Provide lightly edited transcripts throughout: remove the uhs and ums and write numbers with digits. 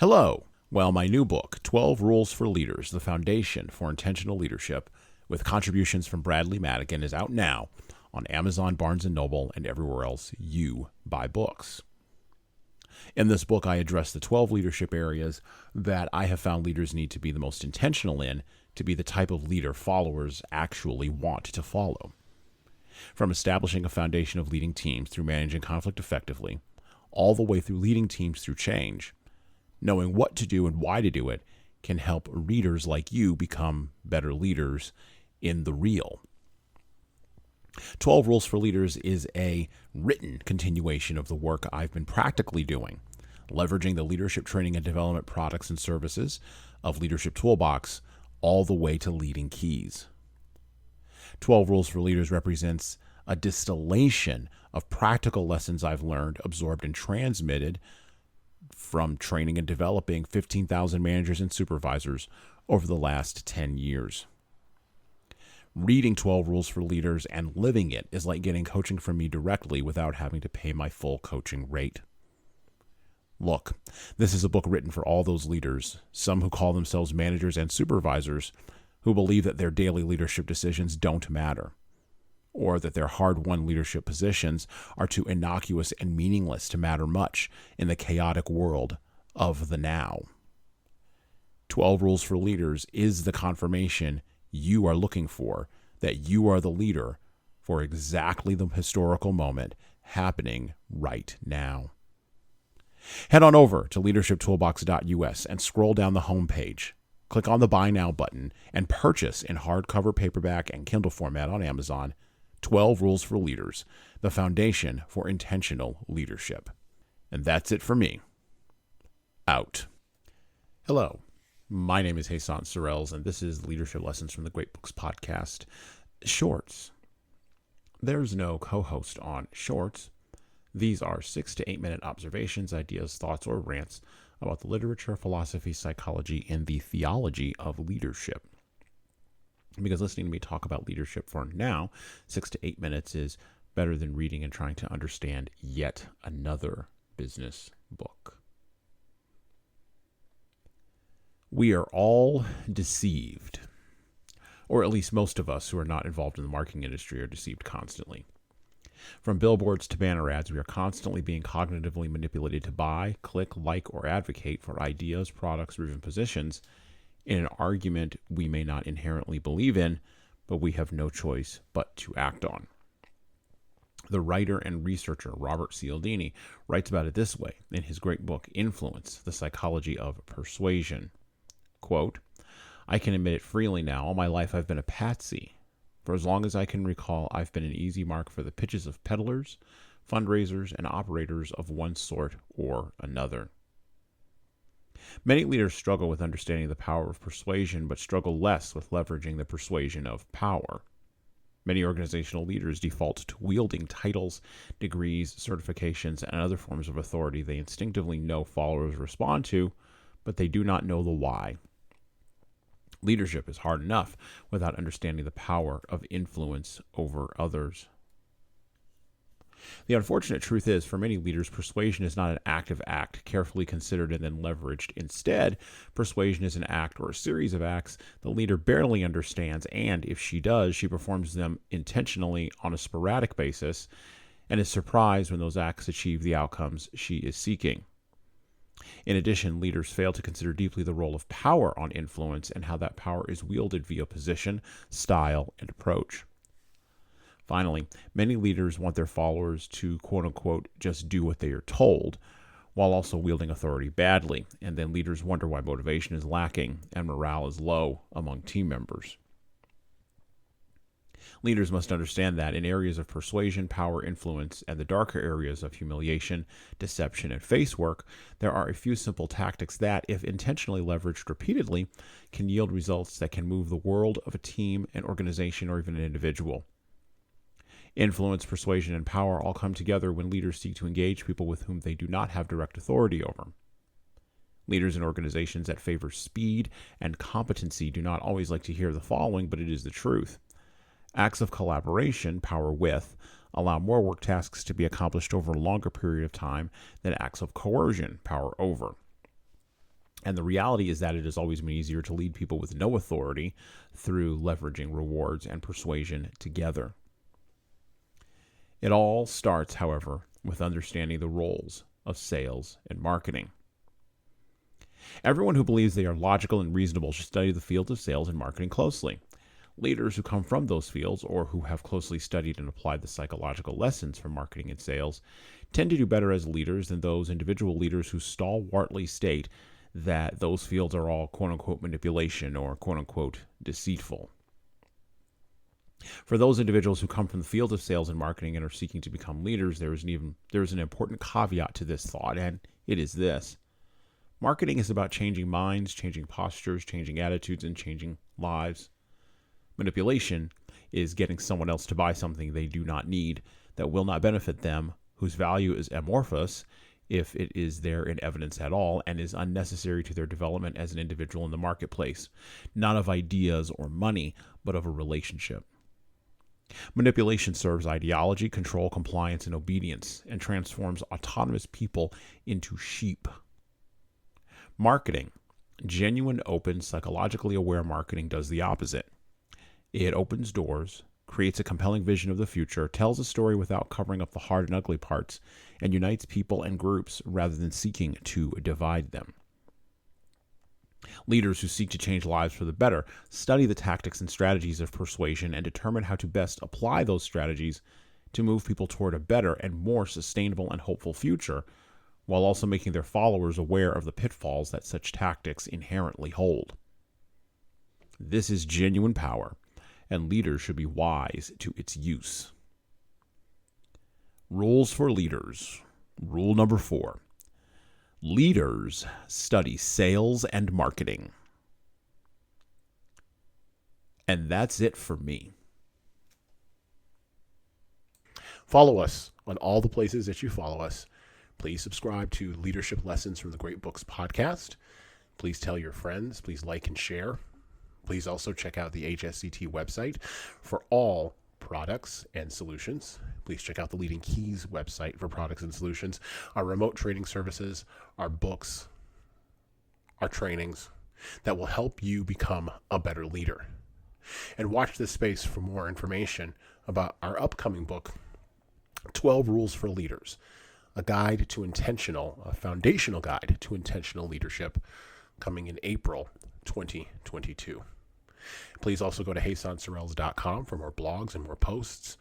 Hello. Well, my new book, 12 Rules for Leaders, The Foundation for Intentional Leadership, with contributions from Bradley Madigan, is out now on Amazon, Barnes & Noble, and everywhere else you buy books. In this book, I address the 12 leadership areas that I have found leaders need to be the most intentional in to be the type of leader followers actually want to follow. From establishing a foundation of leading teams through managing conflict effectively, all the way through leading teams through change, knowing what to do and why to do it can help readers like you become better leaders in the real. 12 Rules for Leaders is a written continuation of the work I've been practically doing, leveraging the leadership training and development products and services of Leadership Toolbox all the way to leading keys. 12 Rules for Leaders represents a distillation of practical lessons I've learned, absorbed, and transmitted from training and developing 15,000 managers and supervisors over the last 10 years. Reading 12 Rules for Leaders and living it is like getting coaching from me directly without having to pay my full coaching rate. Look, this is a book written for all those leaders, some who call themselves managers and supervisors, who believe that their daily leadership decisions don't matter, or that their hard-won leadership positions are too innocuous and meaningless to matter much in the chaotic world of the now. 12 Rules for Leaders is the confirmation you are looking for that you are the leader for exactly the historical moment happening right now. Head on over to leadershiptoolbox.us and scroll down the homepage. Click on the Buy Now button and purchase in hardcover, paperback, and Kindle format on Amazon 12 Rules for Leaders, the foundation for intentional leadership. And that's it for me. Out. Hello, my name is Hassan Sorrells, and this is Leadership Lessons from the Great Books Podcast, Shorts. There's no co-host on Shorts. These are 6 to 8 minute observations, ideas, thoughts, or rants about the literature, philosophy, psychology, and the theology of leadership. Because listening to me talk about leadership for now, 6 to 8 minutes, is better than reading and trying to understand yet another business book. We are all deceived, or at least most of us who are not involved in the marketing industry are deceived constantly. From billboards to banner ads, we are constantly being cognitively manipulated to buy, click, like, or advocate for ideas, products, or even positions in an argument we may not inherently believe in, but we have no choice but to act on. The writer and researcher Robert Cialdini writes about it this way in his great book, Influence, The Psychology of Persuasion. Quote, "I can admit it freely now. All my life I've been a patsy. For as long as I can recall, I've been an easy mark for the pitches of peddlers, fundraisers, and operators of one sort or another." Many leaders struggle with understanding the power of persuasion, but struggle less with leveraging the persuasion of power. Many organizational leaders default to wielding titles, degrees, certifications, and other forms of authority they instinctively know followers respond to, but they do not know the why. Leadership is hard enough without understanding the power of influence over others. The unfortunate truth is, for many leaders, persuasion is not an active act, carefully considered and then leveraged. Instead, persuasion is an act or a series of acts the leader barely understands, and if she does, she performs them intentionally on a sporadic basis and is surprised when those acts achieve the outcomes she is seeking. In addition, leaders fail to consider deeply the role of power on influence and how that power is wielded via position, style, and approach. Finally, many leaders want their followers to, quote-unquote, just do what they are told, while also wielding authority badly, and then leaders wonder why motivation is lacking and morale is low among team members. Leaders must understand that in areas of persuasion, power, influence, and the darker areas of humiliation, deception, and face work, there are a few simple tactics that, if intentionally leveraged repeatedly, can yield results that can move the world of a team, an organization, or even an individual. Influence, persuasion, and power all come together when leaders seek to engage people with whom they do not have direct authority over. Leaders in organizations that favor speed and competency do not always like to hear the following, but it is the truth. Acts of collaboration, power with, allow more work tasks to be accomplished over a longer period of time than acts of coercion, power over. And the reality is that it has always been easier to lead people with no authority through leveraging rewards and persuasion together. It all starts, however, with understanding the roles of sales and marketing. Everyone who believes they are logical and reasonable should study the field of sales and marketing closely. Leaders who come from those fields or who have closely studied and applied the psychological lessons from marketing and sales tend to do better as leaders than those individual leaders who stalwartly state that those fields are all quote-unquote manipulation or quote-unquote deceitful. For those individuals who come from the field of sales and marketing and are seeking to become leaders, there is an important caveat to this thought, and it is this. Marketing is about changing minds, changing postures, changing attitudes, and changing lives. Manipulation is getting someone else to buy something they do not need, that will not benefit them, whose value is amorphous, if it is there in evidence at all, and is unnecessary to their development as an individual in the marketplace, not of ideas or money, but of a relationship. Manipulation serves ideology, control, compliance, and obedience, and transforms autonomous people into sheep. Marketing, genuine, open, psychologically aware marketing does the opposite. It opens doors, creates a compelling vision of the future, tells a story without covering up the hard and ugly parts, and unites people and groups rather than seeking to divide them. Leaders who seek to change lives for the better study the tactics and strategies of persuasion and determine how to best apply those strategies to move people toward a better and more sustainable and hopeful future, while also making their followers aware of the pitfalls that such tactics inherently hold. This is genuine power, and leaders should be wise to its use. Rules for leaders. Rule number 4. Leaders study sales and marketing. And that's it for me. Follow us on all the places that you follow us. Please subscribe to Leadership Lessons from the Great Books podcast. Please tell your friends. Please like and share. Please also check out the HSCT website for all products and solutions. Please check out the Leading Keys website for products and solutions, our remote training services, our books, our trainings that will help you become a better leader. And watch this space for more information about our upcoming book, 12 Rules for Leaders, a foundational guide to intentional leadership, coming in April 2022. Please also go to HasonSorrells.com for more blogs and more posts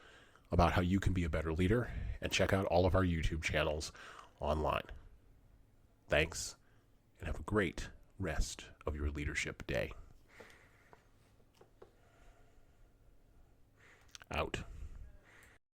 about how you can be a better leader, and check out all of our YouTube channels online. Thanks, and have a great rest of your leadership day. Out.